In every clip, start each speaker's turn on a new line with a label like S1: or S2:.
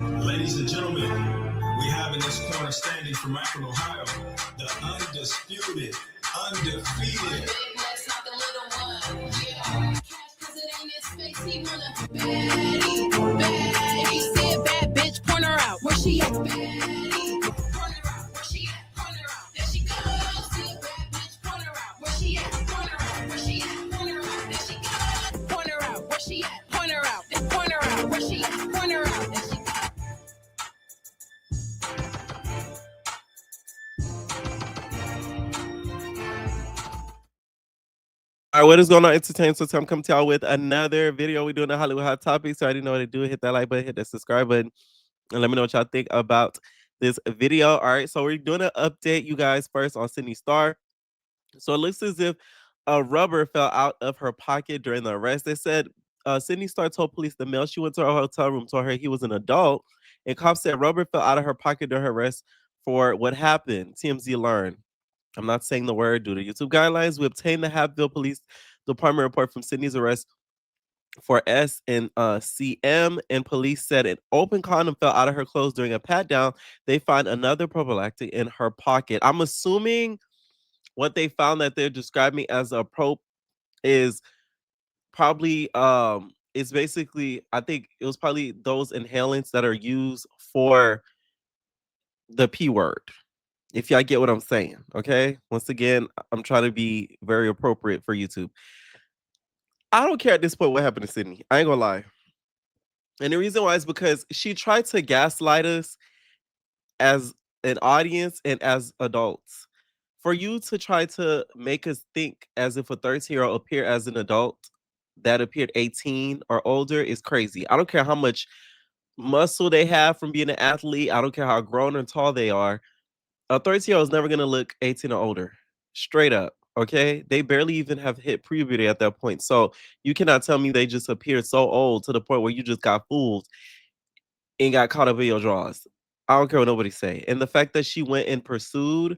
S1: Ladies and gentlemen, we have in this corner standing from Akron, Ohio, the undisputed, undefeated. He said, bad bitch, point her out. Where she at? Point her out. Where she at? Point her out. There she goes. See a bad bitch, point her out. Where she at? Point her out. Where she at? Point her out. There she goes. Point her out. Where she at? Point her out. Point her out. Where she at? Point her out. There she goes. All right, what is going on, entertainment? So I'm coming to y'all with another video. We're doing a Hollywood hot topic. So I already know what to do. Hit that like button, hit that subscribe button, and let me know what y'all think about this video. All right, so we're doing an update, you guys, first on Sidney Starr. So it looks as if a rubber fell out of her pocket during the arrest. They said Sidney Starr told police the male she went to her hotel room told her he was an adult, and cops said rubber fell out of her pocket during her arrest. For what happened, TMZ learned. I'm not saying the word. Due to YouTube guidelines, we obtained the Hatfield Police Department report from Sidney's arrest for S and CM, and police said an open condom fell out of her clothes during a pat down. They find another prophylactic in her pocket. I'm assuming what they found that they're describing as a probe is probably it's basically, I think it was probably those inhalants that are used for the P word. If y'all get what I'm saying, okay? Once again, I'm trying to be very appropriate for YouTube. I don't care at this point what happened to Sidney. I ain't gonna lie. And the reason why is because she tried to gaslight us as an audience and as adults. For you to try to make us think as if a 13-year-old appeared as an adult that appeared 18 or older is crazy. I don't care how much muscle they have from being an athlete. I don't care how grown and tall they are. A 13-year-old is never gonna look 18 or older. Straight up. Okay. They barely even have hit puberty at that point. So you cannot tell me they just appeared so old to the point where you just got fooled and got caught up in your draws. I don't care what nobody say. And the fact that she went and pursued,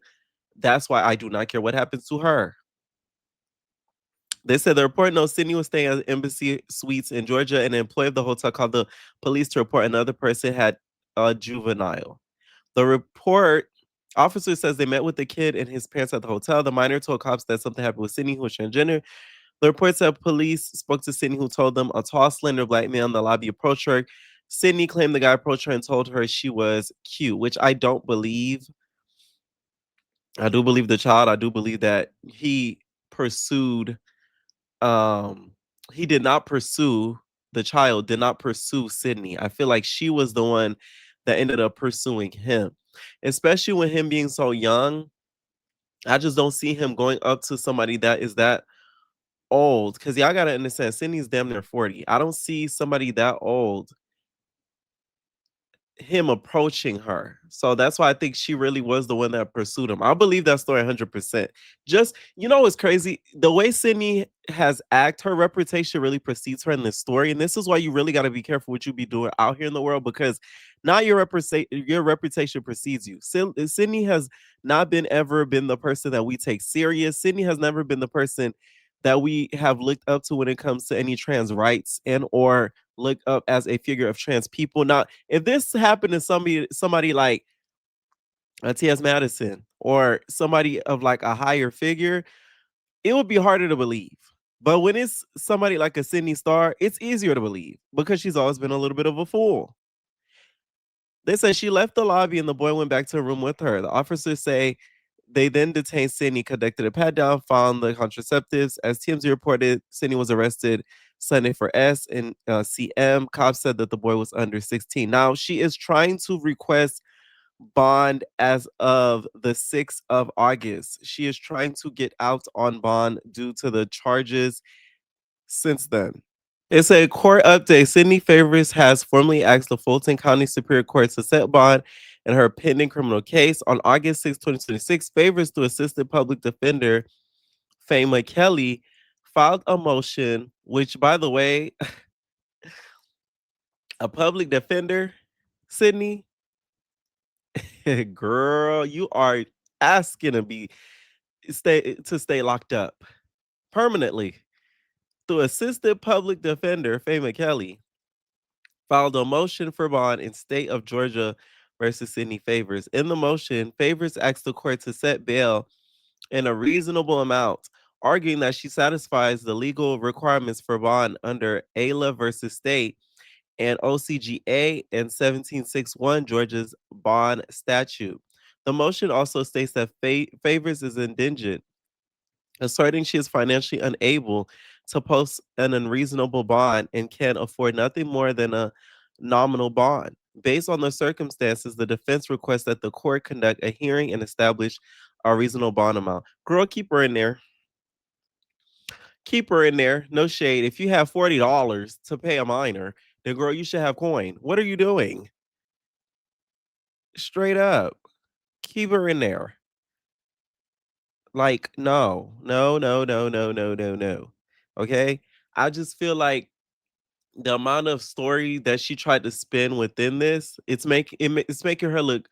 S1: that's why I do not care what happens to her. They said the report notes Sidney was staying at Embassy Suites in Georgia, and an employee of the hotel called the police to report another person had a juvenile. The report officer says they met with the kid and his parents at the hotel. The minor told cops that something happened with Sidney, who was transgender. The report said police spoke to Sidney, who told them a tall, slender black man in the lobby approached her. Sidney claimed the guy approached her and told her she was cute, which I don't believe. I do believe the child. I do believe that he pursued he did not pursue the child, did not pursue Sidney. I feel like she was the one that ended up pursuing him, especially with him being so young. I just don't see him going up to somebody that is that old, because y'all gotta understand, Sydney's damn near 40. I don't see somebody that old him approaching her. So that's why I think she really was the one that pursued him. I believe that story 100%. Just, you know what's crazy? The way Sidney has acted, her reputation really precedes her in this story. And this is why you really got to be careful what you be doing out here in the world, because now your reputation precedes you. Sidney has not ever been the person that we take serious. Sidney has never been the person that we have looked up to when it comes to any trans rights and or look up as a figure of trans people. Now, if this happened to somebody like T.S. Madison or somebody of like a higher figure, it would be harder to believe. But when it's somebody like a Sidney Starr, it's easier to believe because she's always been a little bit of a fool. They say she left the lobby and the boy went back to a room with her. The officers say they then detained Sidney, conducted a pat down, found the contraceptives. As TMZ reported, Sidney was arrested Sunday for S and CM. Cops said that the boy was under 16. Now, she is trying to request bond as of the 6th of August. She is trying to get out on bond due to the charges since then. It's a court update. Sidney Favors has formally asked the Fulton County Superior Court to set bond in her pending criminal case. On August 6, 2026, Favors, through Assistant Public Defender Fama Kelly, filed a motion, which, by the way, a public defender, Sidney, girl, you are asking to stay locked up permanently. Through Assistant Public Defender Fama Kelly, filed a motion for bond in state of Georgia versus Sidney Favors. In the motion, Favors asked the court to set bail in a reasonable amount, arguing that she satisfies the legal requirements for bond under Ayla versus State and OCGA and 1761 Georgia's bond statute. The motion also states that Favors is indigent, asserting she is financially unable to post an unreasonable bond and can afford nothing more than a nominal bond. Based on the circumstances, the defense requests that the court conduct a hearing and establish a reasonable bond amount. Girl, keep her in there. Keep her in there. No shade. If you have $40 to pay a minor, then girl, you should have coin. What are you doing? Straight up. Keep her in there. Like, no, no, no, no, no, no, no, no. Okay. I just feel like the amount of story that she tried to spin within this, it's making her look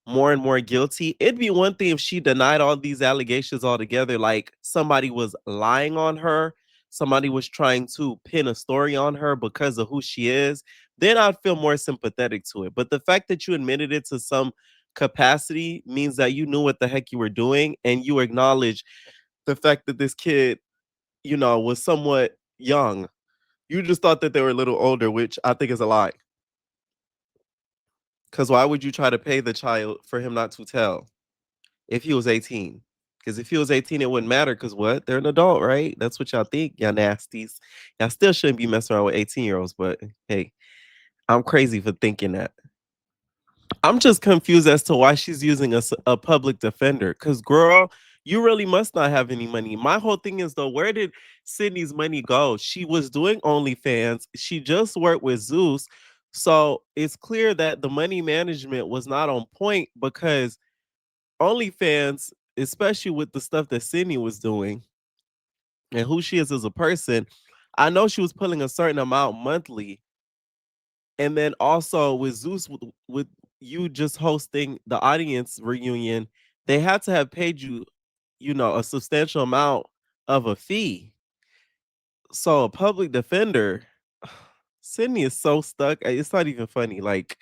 S1: more and more guilty. It'd be one thing if she denied all these allegations altogether, like somebody was lying on her, somebody was trying to pin a story on her because of who she is, then I'd feel more sympathetic to it. But the fact that you admitted it to some capacity means that you knew what the heck you were doing and you acknowledge the fact that this kid, was somewhat young. You just thought that they were a little older, which I think is a lie. Because why would you try to pay the child for him not to tell if he was 18? Because if he was 18, it wouldn't matter. Because what? They're an adult, right? That's what y'all think, y'all nasties. Y'all still shouldn't be messing around with 18-year-olds, but hey, I'm crazy for thinking that. I'm just confused as to why she's using a public defender. Because, girl, you really must not have any money. My whole thing is, though, where did Sydney's money go? She was doing OnlyFans. She just worked with Zeus. So it's clear that the money management was not on point because OnlyFans, especially with the stuff that Sydney was doing and who she is as a person, I know she was pulling a certain amount monthly, and then also with Zeus, with you just hosting the audience reunion, they had to have paid you, a substantial amount of a fee. So a public defender, Sydney is so stuck. It's not even funny. Like,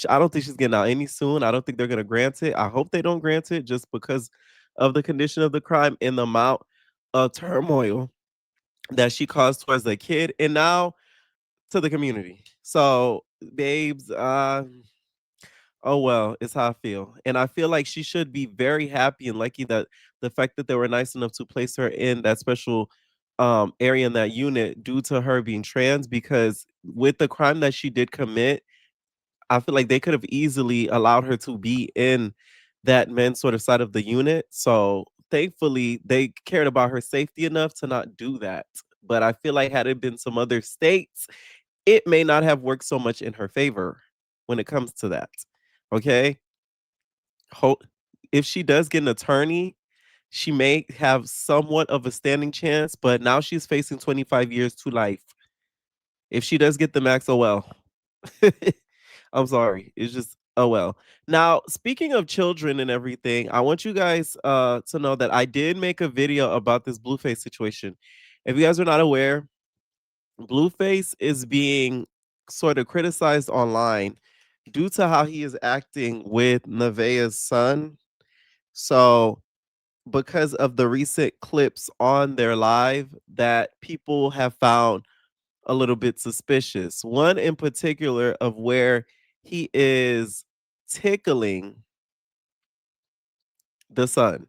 S1: I don't think she's getting out any soon. I don't think they're gonna grant it. I hope they don't grant it just because of the condition of the crime and the amount of turmoil that she caused towards the kid and now to the community. So, babes, oh well, it's how I feel. And I feel like she should be very happy and lucky that the fact that they were nice enough to place her in that special area in that unit due to her being trans, because with the crime that she did commit, I feel like they could have easily allowed her to be in that men's sort of side of the unit. So thankfully they cared about her safety enough to not do that. But I feel like had it been some other states, it may not have worked so much in her favor when it comes to that. Okay. Ho- if she does get an attorney, she may have somewhat of a standing chance, but now she's facing 25 years to life. If she does get the max, oh well. I'm sorry. It's just oh well. Now, speaking of children and everything, I want you guys to know that I did make a video about this Blueface situation. If you guys are not aware, Blueface is being sort of criticized online due to how he is acting with Nevaeh's son. So, because of the recent clips on their live that people have found a little bit suspicious. One in particular of where he is tickling the son.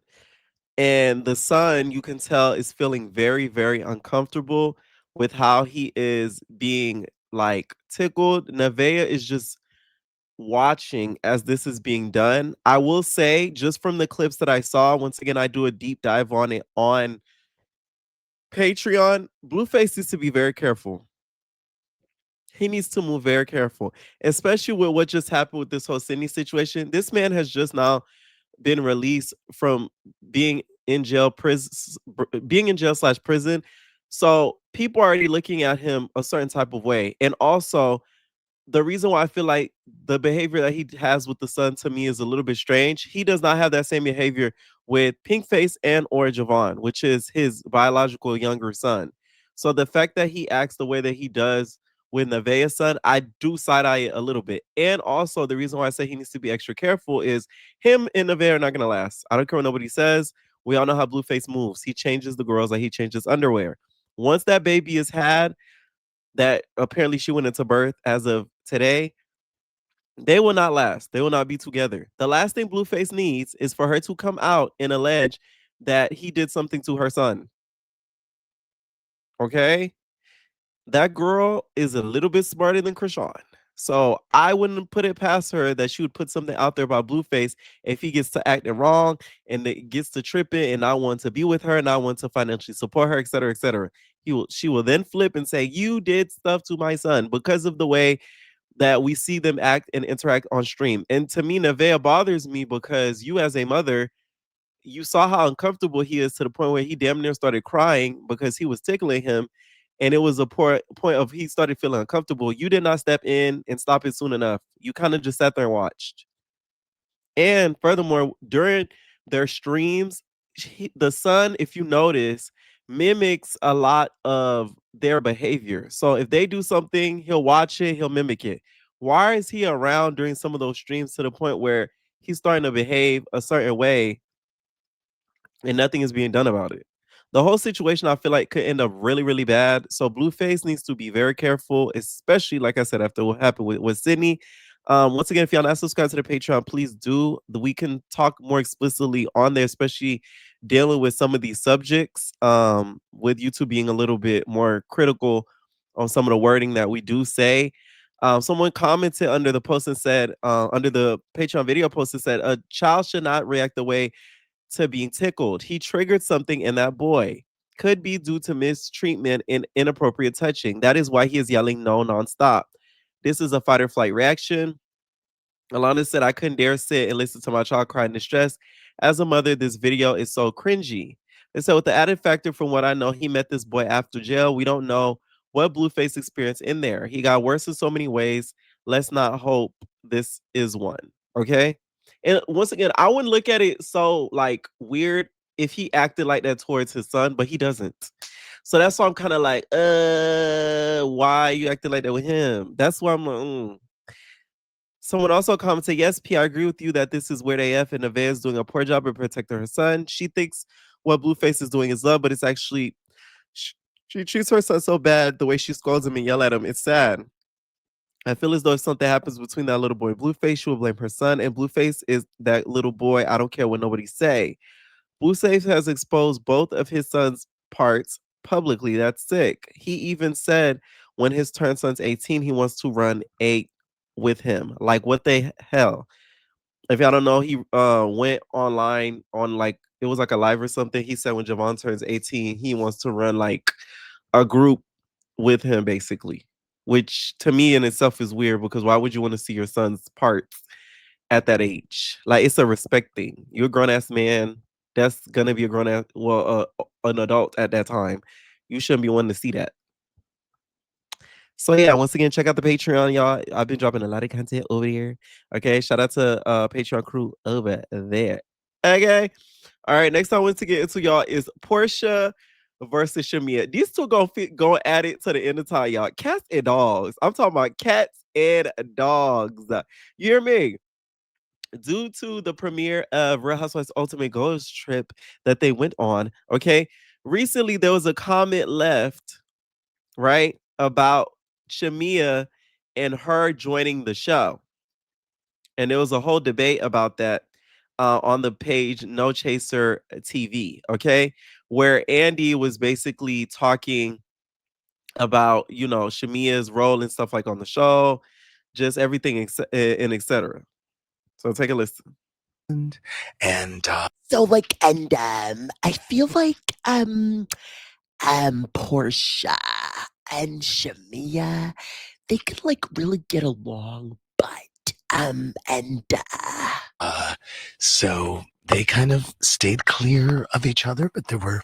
S1: And the son, you can tell, is feeling very, very uncomfortable with how he is being like tickled. Nevaeh is just watching as this is being done. I will say, just from the clips that I saw, once again, I do a deep dive on it on Patreon. Blueface needs to be very careful. He needs to move very careful, especially with what just happened with this whole Sydney situation. This man has just now been released from being in jail, being in jail slash prison. So people are already looking at him a certain type of way. And also, the reason why I feel like the behavior that he has with the son to me is a little bit strange. He does not have that same behavior with Pinkface and or Javon, which is his biological younger son. So the fact that he acts the way that he does with Nevaeh's son, I do side eye it a little bit. And also, the reason why I say he needs to be extra careful is him and Nevaeh are not gonna last. I don't care what nobody says. We all know how Blueface moves. He changes the girls like he changes underwear. Once that baby is had, that apparently she went into birth as of today, they will not last. They will not be together. The last thing Blueface needs is for her to come out and allege that he did something to her son. Okay? That girl is a little bit smarter than Krishan. So I wouldn't put it past her that she would put something out there about Blueface if he gets to acting wrong and it gets to tripping and I want to be with her and I want to financially support her, et cetera, et cetera. She will then flip and say, "You did stuff to my son," because of the way that we see them act and interact on stream. And to me, Nevaeh bothers me because you, as a mother, you saw how uncomfortable he is to the point where he damn near started crying because he was tickling him. And it was a point of he started feeling uncomfortable. You did not step in and stop it soon enough. You kind of just sat there and watched. And furthermore, during their streams, the son, if you notice, mimics a lot of their behavior. So if they do something, he'll watch it, he'll mimic it. Why is he around during some of those streams to the point where he's starting to behave a certain way and nothing is being done about it? The whole situation I feel like could end up really, really bad. So Blueface needs to be very careful, especially like I said, after what happened with Sydney. Once again, if y'all not subscribed to the Patreon, please do. We can talk more explicitly on there, especially dealing with some of these subjects. With YouTube being a little bit more critical on some of the wording that we do say. Someone commented under the post and said, under the Patreon video post, and said, a child should not react the way to being tickled. He triggered something in that boy. Could be due to mistreatment and inappropriate touching. That is why he is yelling no nonstop. This is a fight or flight reaction. Alana said, I couldn't dare sit and listen to my child cry in distress. As a mother, this video is so cringy. And so, with the added factor, from what I know, he met this boy after jail. We don't know what Blueface experienced in there. He got worse in so many ways. Let's not hope this is one. Okay. And once again, I wouldn't look at it so like weird if he acted like that towards his son, but he doesn't. So that's why I'm kind of like, why you acting like that with him? That's why I'm like, Someone also commented, yes, P, I agree with you that this is weird AF and Nevaeh is doing a poor job of protecting her son. She thinks what Blueface is doing is love, but it's actually, sh- she treats her son so bad the way she scolds him and yell at him. It's sad. I feel as though if something happens between that little boy and Blueface, she will blame her son. And Blueface is that little boy. I don't care what nobody say. Blueface has exposed both of his son's parts publicly. That's sick. He even said when his turn son's 18, he wants to run a with him. Like what the hell? If y'all don't know, he went online on like it was like a live or something. He said when Javon turns 18, he wants to run like a group with him, basically. Which to me in itself is weird because why would you want to see your son's parts at that age? Like it's a respect thing. You're a grown ass man. That's gonna be a grown ass, well, an adult at that time. You shouldn't be wanting to see that. So yeah, once again, check out the Patreon, y'all. I've been dropping a lot of content over here. Okay, shout out to Patreon crew over there. Okay, all right. Next I want to get into y'all is Porsha versus Shamea. These two go at it to the end of time, y'all. Cats and dogs. I'm talking about cats and dogs. You hear me? Due to the premiere of Real Housewives Ultimate Ghost Trip that they went on, okay. Recently there was a comment left right? About Shamea and her joining the show. And there was a whole debate about that on the page No Chaser TV, okay? Where Andy was basically talking about, Shamea's role and stuff like on the show, just everything and etc. So take a listen.
S2: And so like I feel like Porsha and Shamea, they could like really get along, but so they kind of stayed clear of each other, but there were,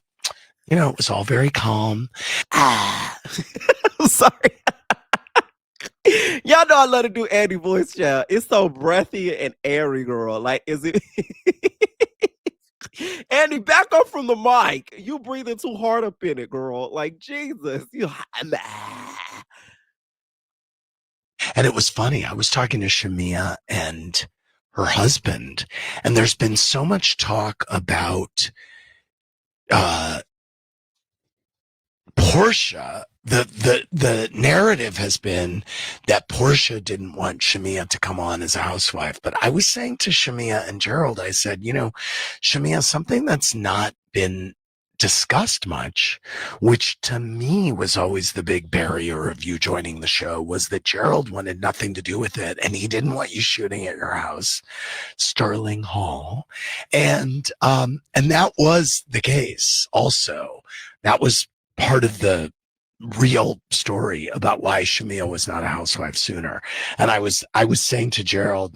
S2: it was all very calm.
S1: Sorry. Y'all know I love to do Andy voice, child. It's so breathy and airy, girl. Like, is it? Andy, back up from the mic. You breathing too hard up in it, girl. Like, Jesus.
S2: And it was funny. I was talking to Shamea and her husband, and there's been so much talk about uh, Porsha. The narrative has been that Porsha didn't want Shamea to come on as a housewife. But I was saying to Shamea and Gerald, I said, Shamea, something that's not been discussed much, which to me was always the big barrier of you joining the show, was that Gerald wanted nothing to do with it, and he didn't want you shooting at your house, Sterling Hall, and that was the case. Also, that was part of the real story about why Shamea was not a housewife sooner. And I was saying to Gerald,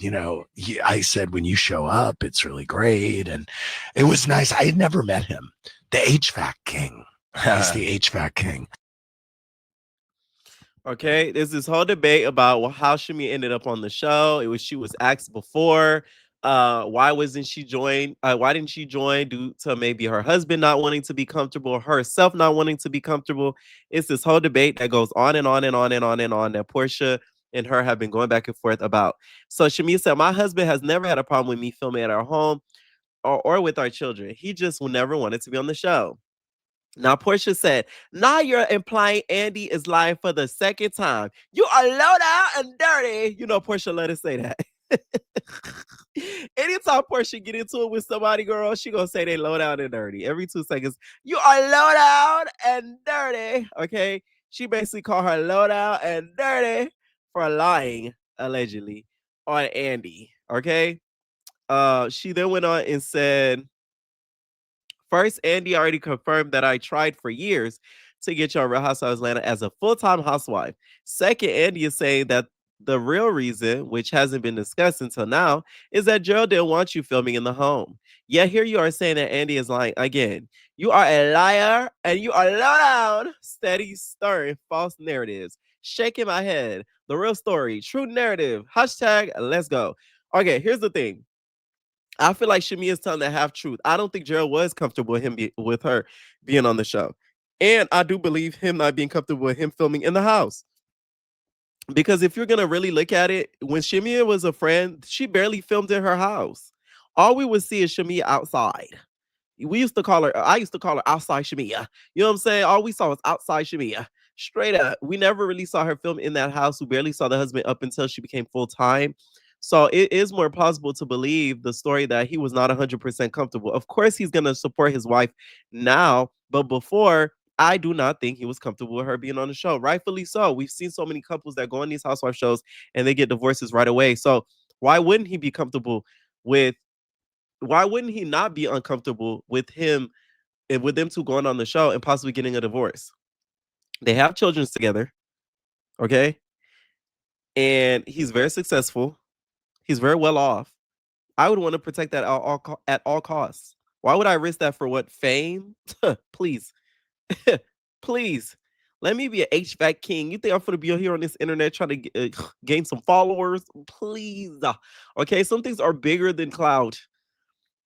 S2: I said, when you show up, it's really great. And it was nice. I had never met him. The HVAC king. He's the HVAC king.
S1: Okay, there's this whole debate about how Shami ended up on the show. She was asked before, why wasn't she joined? Why didn't she join due to maybe her husband not wanting to be comfortable, herself not wanting to be comfortable? It's this whole debate that goes on and on and on and on and on that Porsha and her have been going back and forth about. So Shami said, my husband has never had a problem with me filming at our home or with our children. He just never wanted to be on the show. Now, Portia said, now you're implying Andy is lying for the second time. You are low down and dirty. Portia let us say that. Anytime Portia get into it with somebody, girl, she gonna say they low down and dirty. Every 2 seconds, you are low down and dirty. Okay? She basically called her low down and dirty for lying, allegedly, on Andy. Okay? She then went on and said, first, Andy already confirmed that I tried for years to get you on Real Housewives of Atlanta as a full-time housewife. Second, Andy is saying that the real reason, which hasn't been discussed until now, is that Gerald didn't want you filming in the home. Yet here you are saying that Andy is lying again. You are a liar and you are low down, steady stirring false narratives. Shaking my head. The real story, true narrative. Hashtag let's go. Okay, here's the thing. I feel like Shami is telling the half truth. I don't think Gerald was comfortable with with her being on the show, and I do believe him not being comfortable with him filming in the house. Because if you're gonna really look at it, when Shamia was a friend, she barely filmed in her house. All we would see is Shamia outside. We used to call her, I used to call her outside Shamia. You know what I'm saying? All we saw was outside Shamia. Straight up. We never really saw her film in that house. We barely saw the husband up until she became full time. So it is more plausible to believe the story that he was not 100% comfortable. Of course, he's going to support his wife now, but before, I do not think he was comfortable with her being on the show. Rightfully so. We've seen so many couples that go on these housewife shows and they get divorces right away. So why wouldn't he be comfortable with why wouldn't he not be uncomfortable with him and with them two going on the show and possibly getting a divorce? They have children together, okay? And he's very successful. He's very well off. I would want to protect that at all costs. Why would I risk that for what? Fame? Please. Please. Let me be an HVAC king. You think I'm going to be here on this internet trying to gain some followers? Please. Okay, some things are bigger than clout.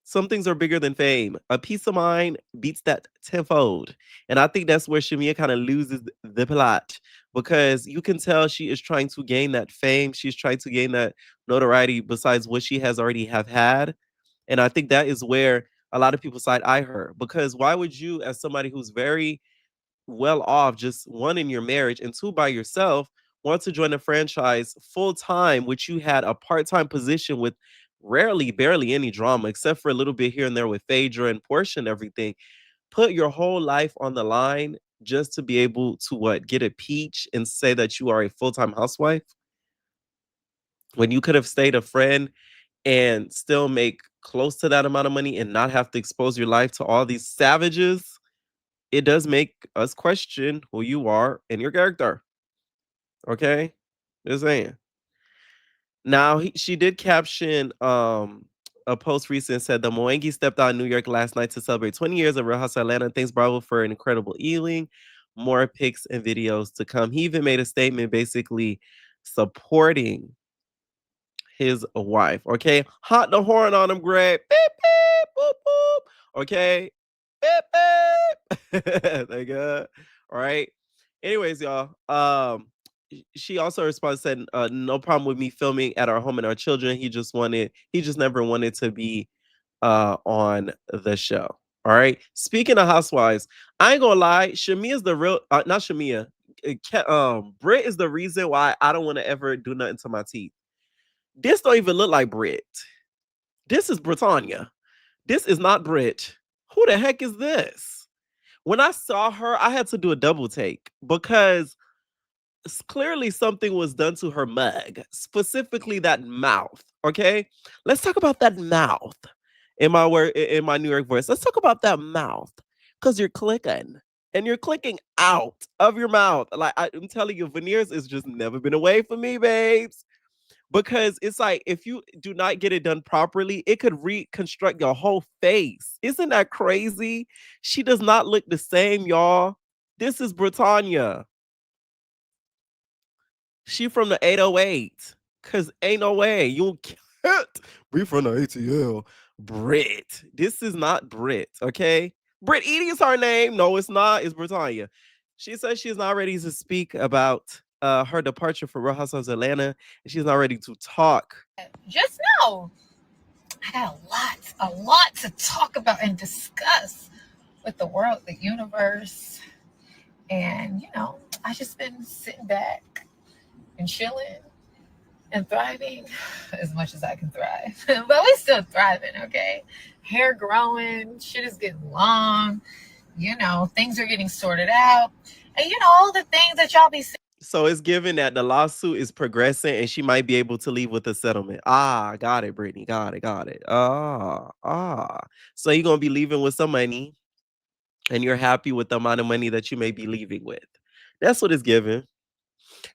S1: Some things are bigger than fame. A peace of mind beats that tenfold. And I think that's where Shamia kind of loses the plot because you can tell she is trying to gain that fame. She's trying to gain that notoriety besides what she has already have had. And I think that is where a lot of people side eye her because why would you, as somebody who's very well off, just one in your marriage and two by yourself, want to join a franchise full time, which you had a part time position with rarely, barely any drama, except for a little bit here and there with Phaedra and Portia and everything. Put your whole life on the line just to be able to what get a peach and say that you are a full time housewife when you could have stayed a friend and still make close to that amount of money and not have to expose your life to all these savages. It does make us question who you are and your character. Okay, just saying. Now she did caption a post recent said the Moengi stepped out in New York last night to celebrate 20 years of Real House of Atlanta. Thanks Bravo for an incredible evening. More pics and videos to come. He even made a statement basically supporting his wife. Okay, hot the horn on him, Greg. Beep beep boop boop. Okay, beep beep. Thank God. All right. Anyways, y'all. she also responded said, "No problem with me filming at our home and our children. He just never wanted to be on the show." All right. Speaking of housewives, I ain't gonna lie, Shamea's the real not Shamea. Brit is the reason why I don't want to ever do nothing to my teeth. This don't even look like Brit. This is Britannia. This is not Brit. Who the heck is this? When I saw her, I had to do a double take because clearly something was done to her mug, specifically that mouth. Okay, let's talk about that mouth. In my New York voice, let's talk about that mouth because you're clicking and you're clicking out of your mouth. Like I'm telling you, veneers is just never been away from me, babes. Because it's like if you do not get it done properly, it could reconstruct your whole face. Isn't that crazy? She does not look the same, y'all. This is Britannia. She from the 808. Cause ain't no way. You can't be from the ATL. Brit. This is not Brit, okay? Brit Edie is her name. No, it's not. It's Britannia. She says she's not ready to speak about her departure from Real Housewives of Atlanta. And she's not ready to talk.
S3: Just know I got a lot to talk about and discuss with the world, the universe. And, I just been sitting back and chilling and thriving as much as I can thrive. But we still thriving, okay? Hair growing, shit is getting long, things are getting sorted out. And all the things that y'all be saying.
S1: So it's given that the lawsuit is progressing and she might be able to leave with a settlement. Ah, got it, Brittany. Got it, got it. Ah. So you're gonna be leaving with some money and you're happy with the amount of money that you may be leaving with. That's what it's given.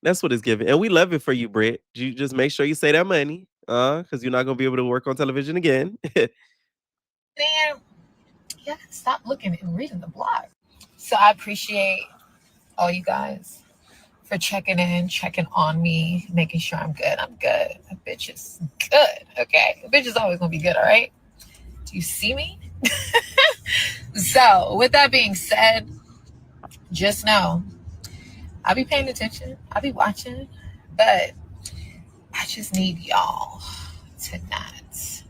S1: That's what it's given. And we love it for you, Britt. You just make sure you say that money. Because you're not gonna be able to work on television again.
S3: Man, yeah, stop looking and reading the blog. So I appreciate all you guys for checking in, checking on me, making sure I'm good. I'm good. A bitch is good. Okay. A bitch is always gonna be good, all right? Do you see me? So with that being said, just know I'll be paying attention. I'll be watching, but I just need y'all to not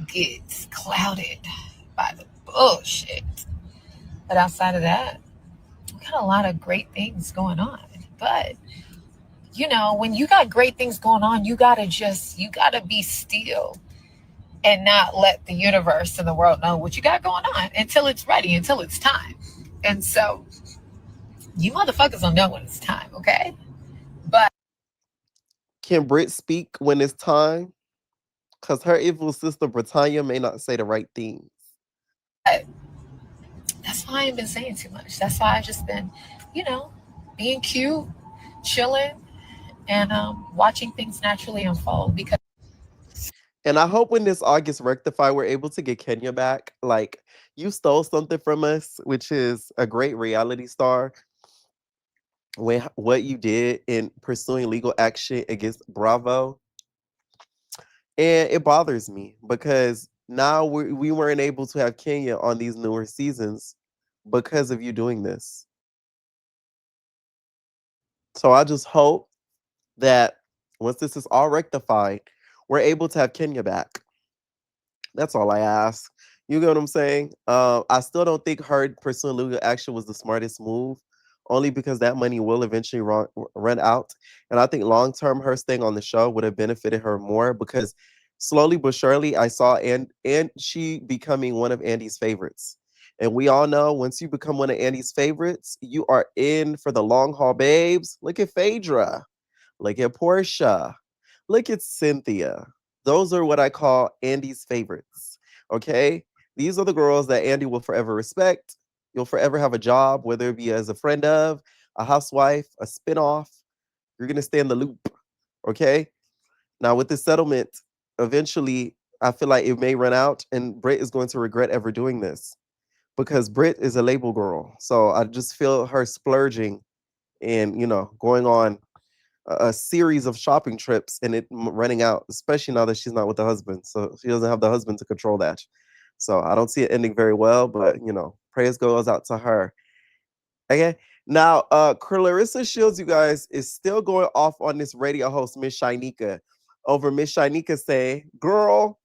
S3: get clouded by the bullshit. But outside of that, we got a lot of great things going on. But when you got great things going on, you gotta be still and not let the universe and the world know what you got going on until it's ready, until it's time. And so you motherfuckers don't know when it's time, okay? But
S1: Can Britt speak when it's time? Because her evil sister Britannia may not say the right things.
S3: that's why I ain't been saying too much. That's why I just been, you know, being cute, chilling, and watching things naturally unfold. Because
S1: And I hope when this all gets rectified, we're able to get Kenya back. Like, you stole something from us, which is a great reality star. When what you did in pursuing legal action against Bravo, and it bothers me because now we weren't able to have Kenya on these newer seasons because of you doing this. So I just hope that once this is all rectified, we're able to have Kenya back. That's all I ask. You get what I'm saying? I still don't think her pursuing legal action was the smartest move, only because that money will eventually run out. And I think long term, her staying on the show would have benefited her more because slowly but surely, I saw and she becoming one of Andy's favorites. And we all know once you become one of Andy's favorites, you are in for the long haul, babes. Look at Phaedra. Look at Porsha. Look at Cynthia. Those are what I call Andy's favorites. Okay? These are the girls that Andy will forever respect. You'll forever have a job, whether it be as a friend of, a housewife, a spinoff. You're going to stay in the loop. Okay? Now, with this settlement, eventually, I feel like it may run out, and Britt is going to regret ever doing this because Britt is a label girl. So I just feel her splurging and, going on a series of shopping trips and it running out, especially now that she's not with the husband. So she doesn't have the husband to control that. So I don't see it ending very well, but praise goes out to her. Okay. Now, Clarissa Shields, you guys, is still going off on this radio host, Miss Shinika, over Miss Shinika saying, girl,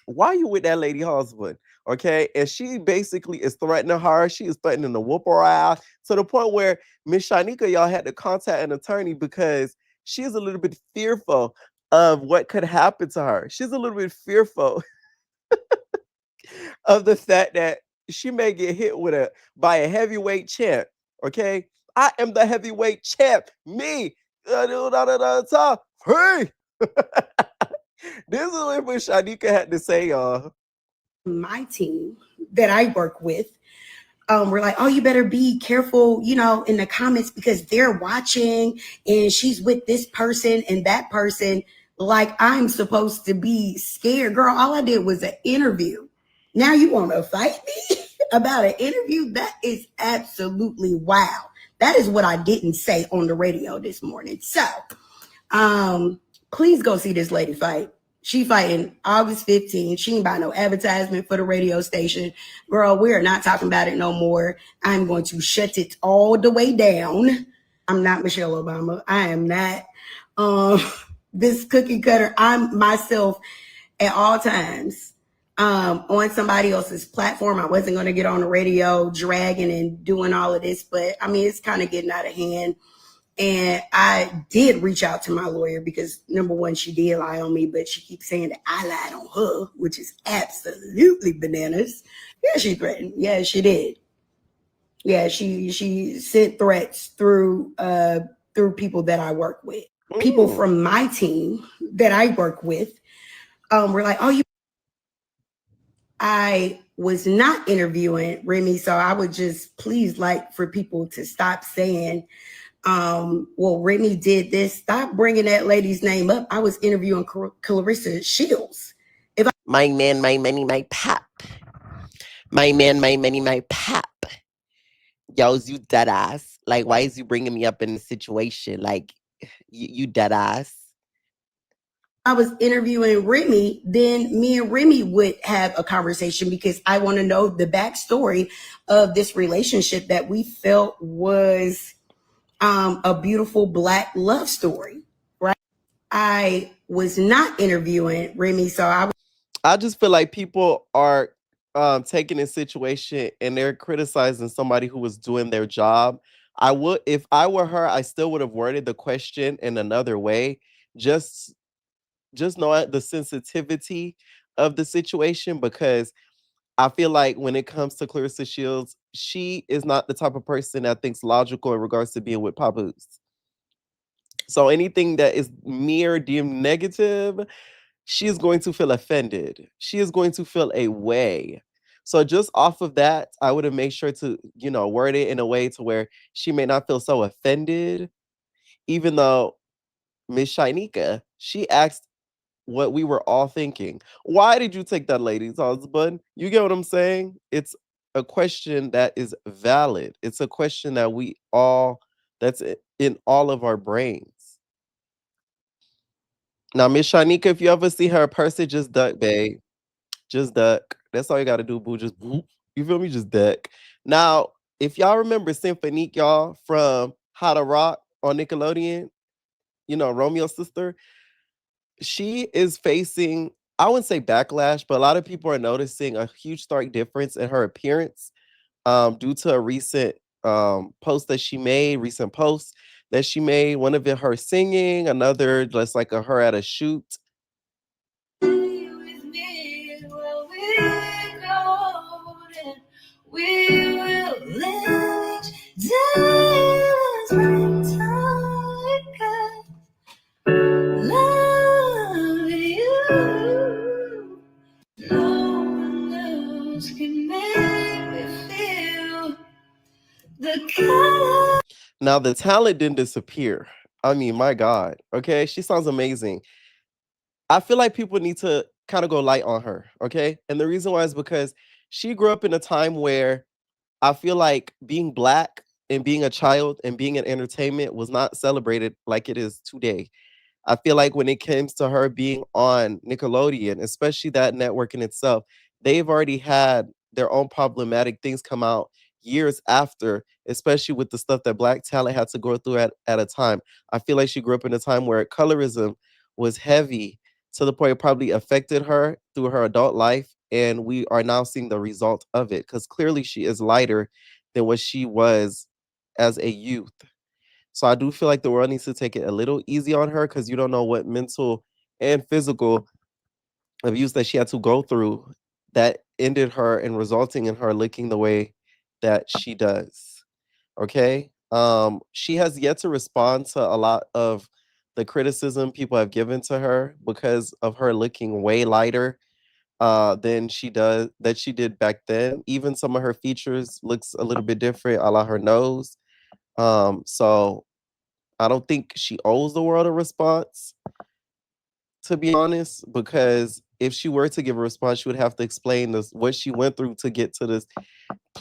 S1: why you with that lady husband? Okay. And she basically is threatening her. She is threatening to whoop her out to the point where Miss Shanika, y'all had to contact an attorney because she's a little bit fearful of what could happen to her. She's a little bit fearful of the fact that she may get hit with a by a heavyweight champ. Okay. I am the heavyweight champ. Me. Hey. This is what Miss Shanika had to say, y'all.
S4: My team that I work with, we're like, oh, you better be careful, in the comments because they're watching and she's with this person and that person. Like I'm supposed to be scared. Girl, all I did was an interview. Now you want to fight me about an interview? That is absolutely wow. That is what I didn't say on the radio this morning. So please go see this lady fight. She fighting August 15th. She ain't buy no advertisement for the radio station. Girl, we're not talking about it no more. I'm going to shut it all the way down. I'm not Michelle Obama. I am not this cookie cutter. I'm myself at all times on somebody else's platform. I wasn't going to get on the radio dragging and doing all of this, but I mean, it's kind of getting out of hand. And I did reach out to my lawyer because number one, she did lie on me, but she keeps saying that I lied on her, which is absolutely bananas. Yeah, she threatened. Yeah, she did. Yeah, she sent threats through people that I work with. People from my team that I work with were like, oh, I was not interviewing Remy, so I would just please like for people to stop saying well, Remy did this. Stop bringing that lady's name up. I was interviewing Clarissa Shields.
S1: My man, my money, my pap. My man, my money, my pap. Yo, is you dead ass? Like, why is you bringing me up in the situation? Like, you dead ass?
S4: I was interviewing Remy, then me and Remy would have a conversation because I want to know the backstory of this relationship that we felt was a beautiful Black love story, right? I was not interviewing Remy, so I just feel like people are taking a situation and they're criticizing somebody who was doing their job. I would, if I were her, I still would have worded the question in another way. Just know the sensitivity of the situation because I feel like when it comes to Clarissa Shields, she is not the type of person that thinks logical in regards to being with Papoose. So anything that is mere deemed negative, she is going to feel offended. She is going to feel a way. So just off of that, I would have made sure to, word it in a way to where she may not feel so offended, even though Miss Shinika, she asked what we were all thinking. Why did you take that lady's husband? You get what I'm saying? It's a question that is valid. It's a question that that's in all of our brains. Now, Miss Shanika, if you ever see her in person, just duck, babe. Just duck. That's all you gotta do, boo. Just boop. You feel me? Just duck. Now, if y'all remember Symphonique, y'all, from How to Rock on Nickelodeon, Romeo's sister, she is facing, I wouldn't say backlash, but a lot of people are noticing a huge stark difference in her appearance due to a recent post that she made, recent posts that she made. One of it her singing, another just like her at a shoot. We will live love you. No one else can make me feel the color. Now the talent didn't disappear. I mean, my God. Okay, she sounds amazing. I feel like people need to kind of go light on her. Okay, and the reason why is because she grew up in a time where I feel like being Black and being a child and being in entertainment was not celebrated like it is today. I feel like when it comes to her being on Nickelodeon, especially that network in itself, they've already had their own problematic things come out
S1: years after, especially with the stuff that Black talent had to go through at a time. I feel like she grew up in a time where colorism was heavy to the point it probably affected her through her adult life. And we are now seeing the result of it because clearly she is lighter than what she was as a youth. So I do feel like the world needs to take it a little easy on her because you don't know what mental and physical abuse that she had to go through that ended her and resulting in her looking the way that she does. Okay. She has yet to respond to a lot of the criticism people have given to her because of her looking way lighter than she did back then. Even some of her features looks a little bit different, a la her nose. So I don't think she owes the world a response, to be honest, because if she were to give a response, she would have to explain this what she went through to get to this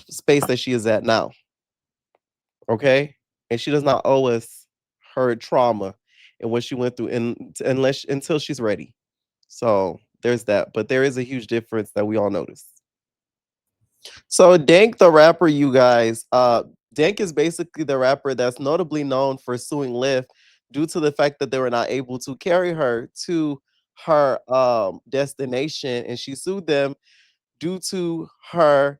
S1: space that she is at now. Okay? And she does not owe us her trauma and what she went through unless until she's ready. So there's that. But there is a huge difference that we all notice. So Dank the rapper, you guys, Dank is basically the rapper that's notably known for suing Lyft due to the fact that they were not able to carry her to her destination, and she sued them due to her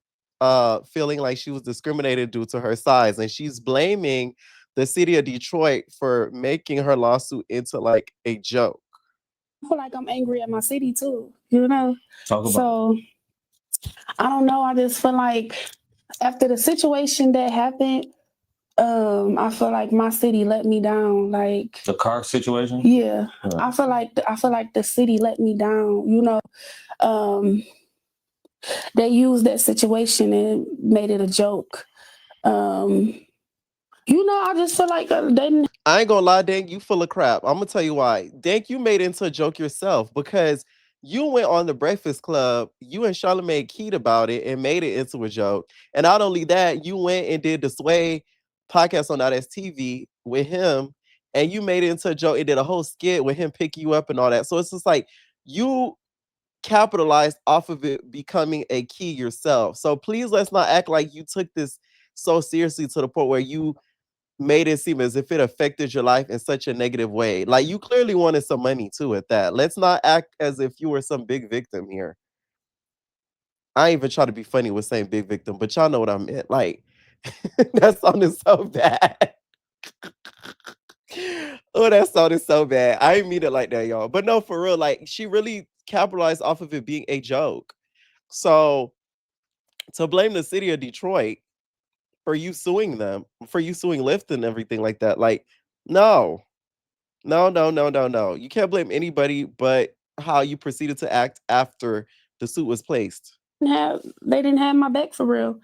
S1: feeling like she was discriminated due to her size, and she's blaming the city of Detroit for making her lawsuit into like a joke.
S5: I feel like I'm angry at my city too, you know? So I don't know. I just feel like after the situation that happened, I feel like my city let me down. Like
S6: the car situation?
S5: Yeah. I feel like the city let me down, you know. They used that situation and made it a joke. You know, I just feel like they didn't.
S1: I ain't gonna lie, Dank, you full of crap. I'm gonna tell you why. Dank, you made it into a joke yourself because you went on the Breakfast Club, you and Charlamagne keyed about it and made it into a joke. And not only that, you went and did the Sway podcast on TV with him, and you made it into a joke. It did a whole skit with him picking you up and all that. So it's just like you capitalized off of it becoming a key yourself. So please let's not act like you took this so seriously to the point where you made it seem as if it affected your life in such a negative way. Like you clearly wanted some money too at that. Let's not act as if you were some big victim here. I ain't even try to be funny with saying big victim, but y'all know what I meant. Like that sounded so bad. Oh, that sounded so bad. I didn't mean it like that, y'all. But no, for real, like she really capitalized off of it being a joke. So to blame the city of Detroit for you suing them, for you suing Lyft and everything like that, like, no. No, no, no, no, no. You can't blame anybody but how you proceeded to act after the suit was placed.
S5: They didn't have my back for real.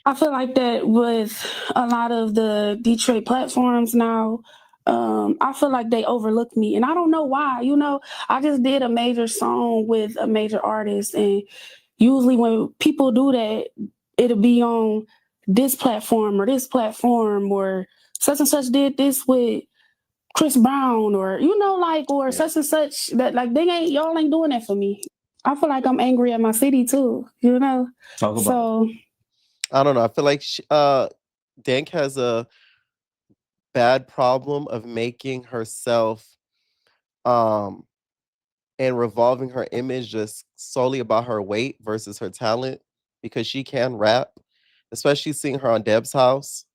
S5: I feel like that with a lot of the Detroit platforms now. I feel like they overlooked me, and I don't know why. You know, I just did a major song with a major artist, and usually when people do that, it'll be on this platform or such and such did this with Chris Brown or you know like or such and such that like y'all ain't doing that for me. I feel like I'm angry at my city too, you know. So
S1: I don't know. I feel like Dank has a bad problem of making herself um and revolving her image just solely about her weight versus her talent because she can rap, especially seeing her on Deb's House.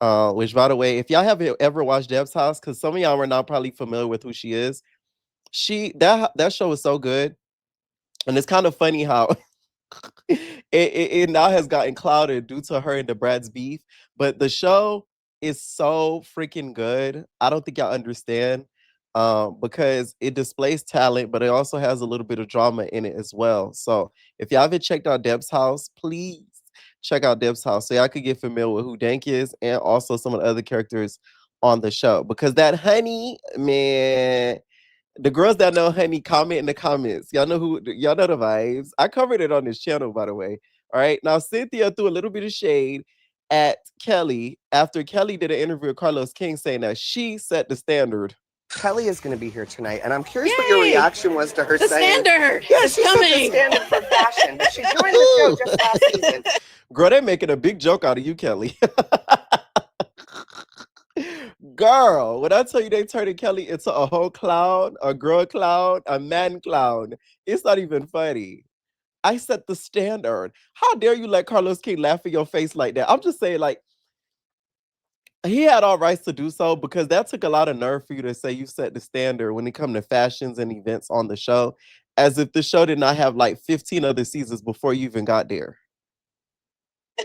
S1: Which by the way, if y'all haven't ever watched Deb's House, because some of y'all are not probably familiar with who she is, that show is so good. And it's kind of funny how it now has gotten clouded due to her and the Brad's beef. But the show is so freaking good. I don't think y'all understand because it displays talent, but it also has a little bit of drama in it as well. So if y'all haven't checked out Deb's House, please check out Deb's House so y'all could get familiar with who Dank is and also some of the other characters on the show. Because that Honey, man, the girls that know Honey, comment in the comments. Y'all know the vibes. I covered it on this channel, by the way. All right. Now, Cynthia threw a little bit of shade at Kelly after Kelly did an interview with Carlos King saying that she set the standard.
S7: Kelly is going to be here tonight, and I'm curious what your reaction was to her saying
S3: standard.
S7: Yeah,
S3: It's
S7: she set the
S3: coming.
S7: standard for fashion. But she joined the show just last season.
S1: Girl, they're making a big joke out of you, Kelly. Girl, when I tell you they turning Kelly into a whole clown, a girl clown, a man clown, it's not even funny. I set the standard. How dare you let Carlos King laugh in your face like that? I'm just saying, like, he had all rights to do so because that took a lot of nerve for you to say you set the standard when it come to fashions and events on the show, as if the show did not have like 15 other seasons before you even got there.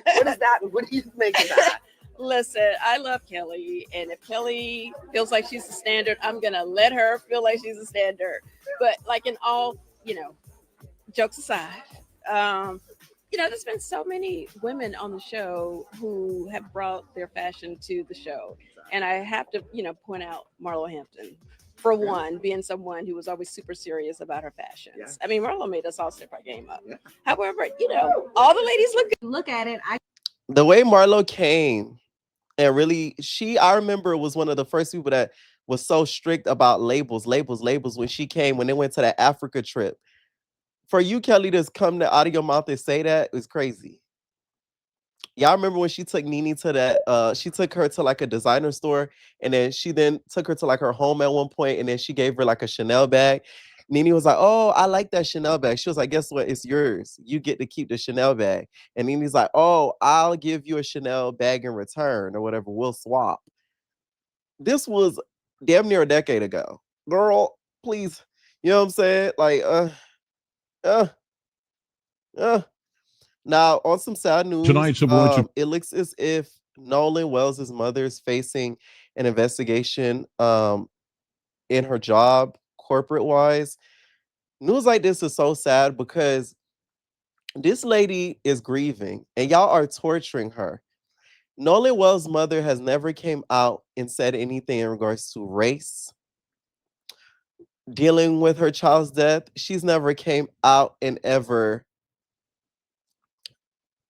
S7: What is that? What do you make of that?
S6: Listen, I love Kelly, and if Kelly feels like she's a standard, I'm gonna let her feel like she's a standard. But like in all, jokes aside, there's been so many women on the show who have brought their fashion to the show, and I have to, point out Marlo Hampton. For one, being someone who was always super serious about her fashions.
S7: Yeah.
S6: I mean, Marlo made us all step our game up. Yeah. However, all the ladies look good.
S3: Look at it.
S1: The way Marlo came and really, I remember, was one of the first people that was so strict about labels when she came, when they went to that Africa trip. For you, Kelly, to come out of your mouth and say that is crazy. Y'all remember when she took Nene to that, she took her to like a designer store, and then she took her to like her home at one point, and then she gave her like a Chanel bag. Nene was like, "Oh, I like that Chanel bag." She was like, "Guess what? It's yours. You get to keep the Chanel bag." And Nene's like, "Oh, I'll give you a Chanel bag in return or whatever. We'll swap." This was damn near a decade ago. Girl, please. You know what I'm saying? Like, uh, uh. Now, on some sad news,
S8: Tonight's Avoid
S1: it looks as if Nolan Wells' mother is facing an investigation in her job, corporate wise. News like this is so sad because this lady is grieving and y'all are torturing her. Nolan Wells' mother has never came out and said anything in regards to race, dealing with her child's death. She's never came out and ever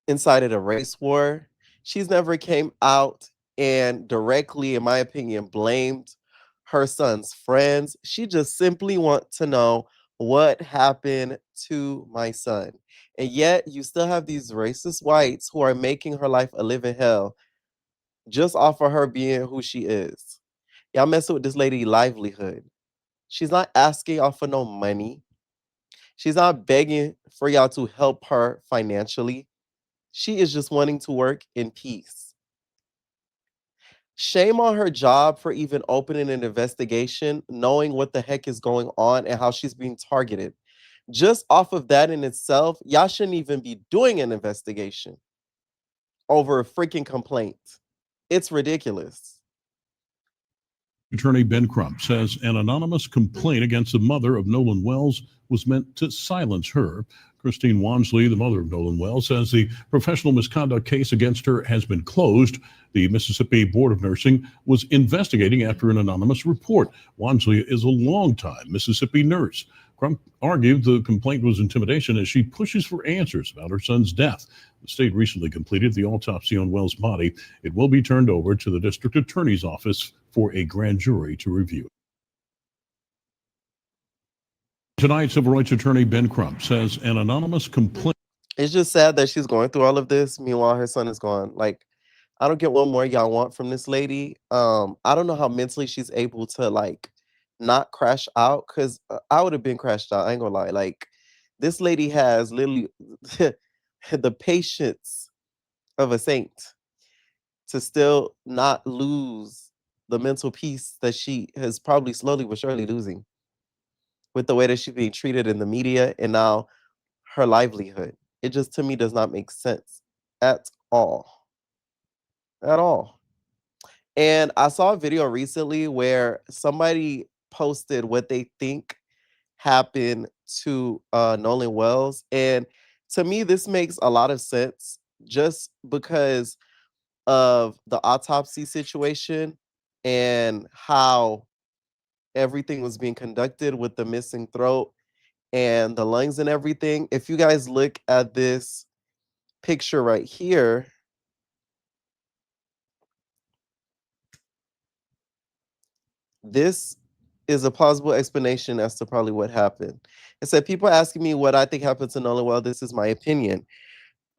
S1: incited a race war. She's never came out and directly, in my opinion, blamed her son's friends. She just simply wants to know what happened to my son. And yet you still have these racist whites who are making her life a living hell just off of her being who she is. Y'all messing with this lady livelihood. She's not asking y'all for no money. She's not begging for y'all to help her financially. She is just wanting to work in peace. Shame on her job for even opening an investigation, knowing what the heck is going on and how she's being targeted. Just off of that in itself, y'all shouldn't even be doing an investigation over a freaking complaint. It's ridiculous.
S8: Attorney Ben Crump says an anonymous complaint against the mother of Nolan Wells was meant to silence her. Christine Wansley, the mother of Nolan Wells, says the professional misconduct case against her has been closed. The Mississippi Board of Nursing was investigating after an anonymous report. Wansley is a longtime Mississippi nurse. Crump argued the complaint was intimidation as she pushes for answers about her son's death. The state recently completed the autopsy on Wells' body. It will be turned over to the district attorney's office for a grand jury to review. Tonight, civil rights attorney Ben Crump says an anonymous complaint.
S1: It's just sad that she's going through all of this. Meanwhile, her son is gone. Like, I don't get what more y'all want from this lady. I don't know how mentally she's able to like not crash out, because I would have been crashed out. I ain't gonna lie. Like, this lady has literally the patience of a saint to still not lose the mental peace that she has probably slowly but surely losing with the way that she's being treated in the media and now her livelihood. It just, to me, does not make sense at all. At all. And I saw a video recently where somebody posted what they think happened to Nolan Wells. And to me, this makes a lot of sense just because of the autopsy situation and how everything was being conducted with the missing throat and the lungs and everything. If you guys look at this picture right here, this is a plausible explanation as to probably what happened. It said, people asking me what I think happened to Nolan. Well, this is my opinion.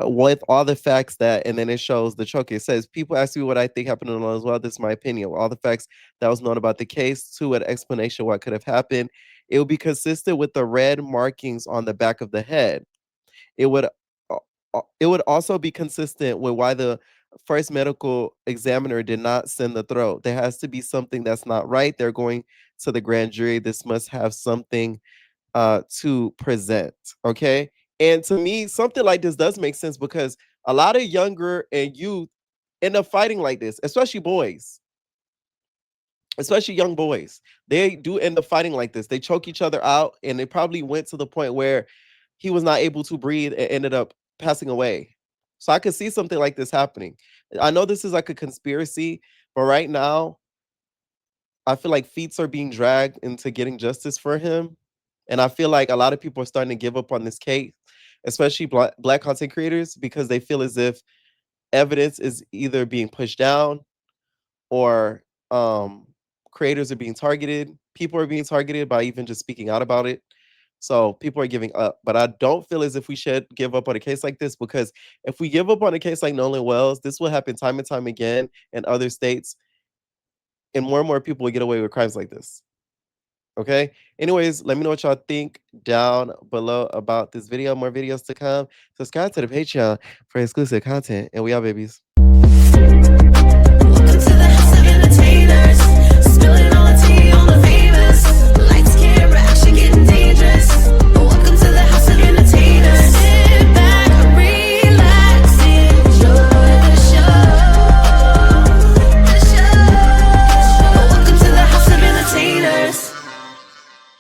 S1: with all the facts that, and then it shows the choke. It says, people ask me what I think happened to Nolan as well. This is my opinion. With all the facts that was known about the case, to an explanation what could have happened. It would be consistent with the red markings on the back of the head. It would it would also be consistent with why the first medical examiner did not send the throat. There has to be something that's not right. They're going to the grand jury. This must have something to present. Okay. And to me, something like this does make sense because a lot of younger and youth end up fighting like this, especially boys, especially young boys. They do end up fighting like this. They choke each other out, and it probably went to the point where he was not able to breathe and ended up passing away. So I could see something like this happening. I know this is like a conspiracy, but right now, I feel like feet are being dragged into getting justice for him. And I feel like a lot of people are starting to give up on this case, especially black content creators, because they feel as if evidence is either being pushed down or creators are being targeted. People are being targeted by even just speaking out about it. So people are giving up. But I don't feel as if we should give up on a case like this, because if we give up on a case like Nolan Wells, this will happen time and time again in other states. And more people will get away with crimes like this. Okay. Anyways, let me know what y'all think down below about this video. More videos to come. Subscribe to the Patreon for exclusive content. And we out, babies.